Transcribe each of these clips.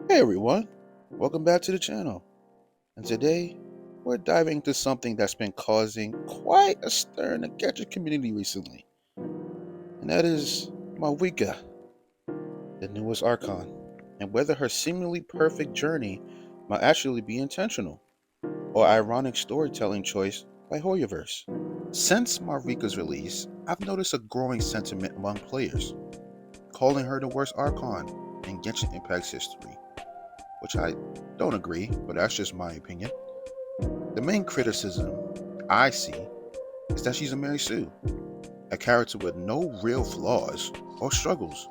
Hey everyone, welcome back to the channel. And today we're diving into something that's been causing quite a stir in the Genshin community recently, and that is Mavuika, the newest Archon, and whether her seemingly perfect journey might actually be intentional or ironic storytelling choice by Hoyoverse. Since Mavuika's release, I've noticed a growing sentiment among players, calling her the worst Archon in Genshin Impact's history, which I don't agree, but that's just my opinion. The main criticism I see is that she's a Mary Sue, a character with no real flaws or struggles,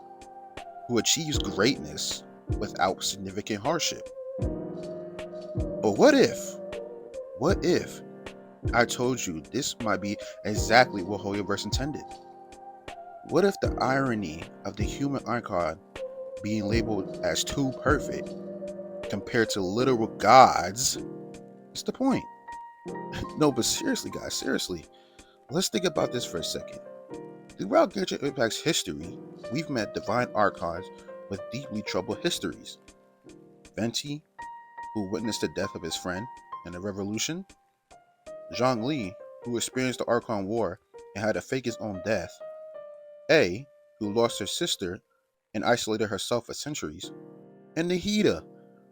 who achieves greatness without significant hardship. But what if I told you this might be exactly what Hoyoverse intended? What if the irony of the human icon being labeled as too perfect compared to literal gods is the point? No, but seriously, guys, seriously, let's think about this for a second. Throughout Genshin Impact's history, we've met divine archons with deeply troubled histories. Venti, who witnessed the death of his friend in the revolution, Zhongli, who experienced the Archon War and had to fake his own death, A, who lost her sister and isolated herself for centuries, and Nahida,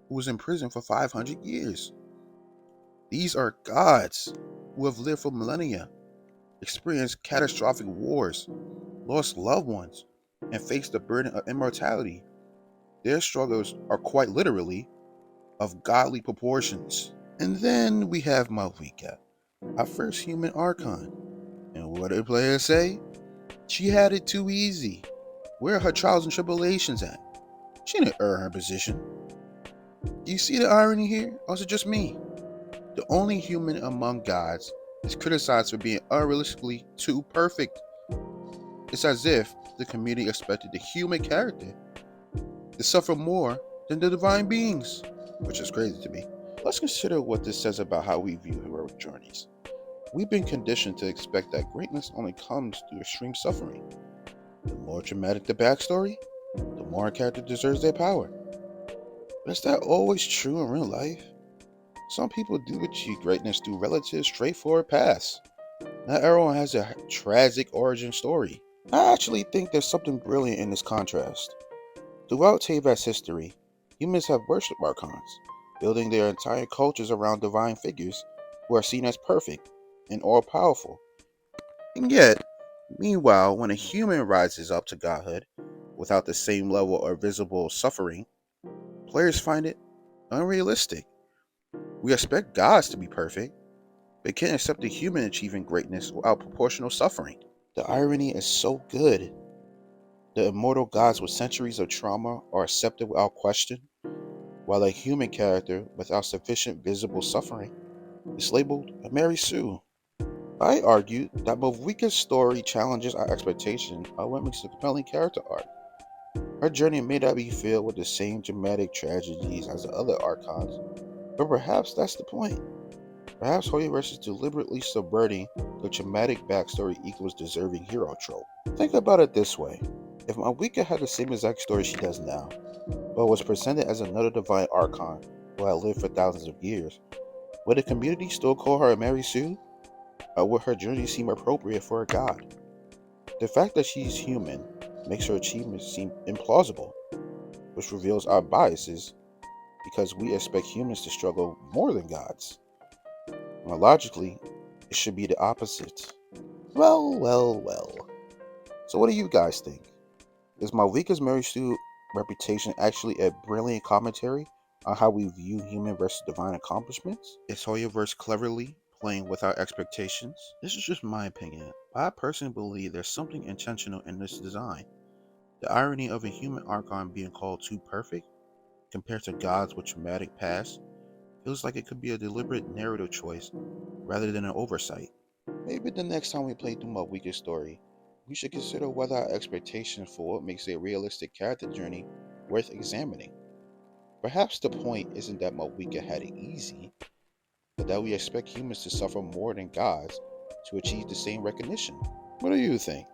who was in prison for 500 years. These are gods who have lived for millennia, experienced catastrophic wars, lost loved ones, and faced the burden of immortality. Their struggles are quite literally of godly proportions. And then we have Mavuika, our first human Archon. And what do players say? She had it too easy. Where are her trials and tribulations at? She didn't earn her position. Do you see the irony here? Or is it just me? The only human among gods is criticized for being unrealistically too perfect. It's as if the community expected the human character to suffer more than the divine beings, which is crazy to me. Let's consider what this says about how we view heroic journeys. We've been conditioned to expect that greatness only comes through extreme suffering. The more dramatic the backstory, the more a character deserves their power. But is that always true in real life? Some people do achieve greatness through relative straightforward paths. Not everyone has a tragic origin story. I actually think there's something brilliant in this contrast. Throughout Teyvat's history, humans have worshipped Archons, building their entire cultures around divine figures who are seen as perfect and all-powerful. And yet, meanwhile, when a human rises up to godhood without the same level of visible suffering, players find it unrealistic. We expect gods to be perfect, but can't accept a human achieving greatness without proportional suffering. The irony is so good. The immortal gods with centuries of trauma are accepted without question, while a human character without sufficient visible suffering is labeled a Mary Sue. I argue that Mavuika's story challenges our expectation of what makes a compelling character arc. Her journey may not be filled with the same dramatic tragedies as the other Archons, but perhaps that's the point. Perhaps Hoyoverse is deliberately subverting the traumatic backstory equals deserving hero trope. Think about it this way. If Mavuika had the same exact story she does now, but was presented as another divine Archon who had lived for thousands of years, would the community still call her a Mary Sue? Or would her journey seem appropriate for a god? The fact that she's human makes her achievements seem implausible, which reveals our biases because we expect humans to struggle more than gods. Well, logically, it should be the opposite. Well. So what do you guys think? Is Malvika's Mary Sue reputation actually a brilliant commentary on how we view human versus divine accomplishments? Is Hoyoverse cleverly playing with our expectations? This is just my opinion, but I personally believe there's something intentional in this design. The irony of a human Archon being called too perfect, compared to gods with traumatic past, feels like it could be a deliberate narrative choice rather than an oversight. Maybe the next time we play through Malvika's story, we should consider whether our expectations for what makes a realistic character journey worth examining. Perhaps the point isn't that Malvika had it easy, but that we expect humans to suffer more than gods to achieve the same recognition. What do you think?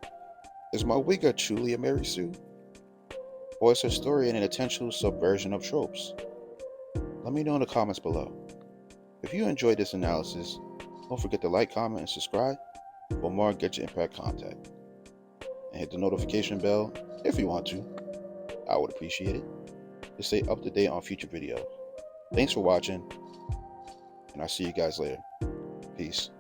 Is Malvika truly a Mary Sue? or it's a story and an intentional subversion of tropes? Let me know in the comments below. If you enjoyed this analysis, don't forget to like, comment, and subscribe for more Genshin Impact content. And hit the notification bell if you want to. I would appreciate it to stay up to date on future videos. Thanks for watching, and I'll see you guys later. Peace.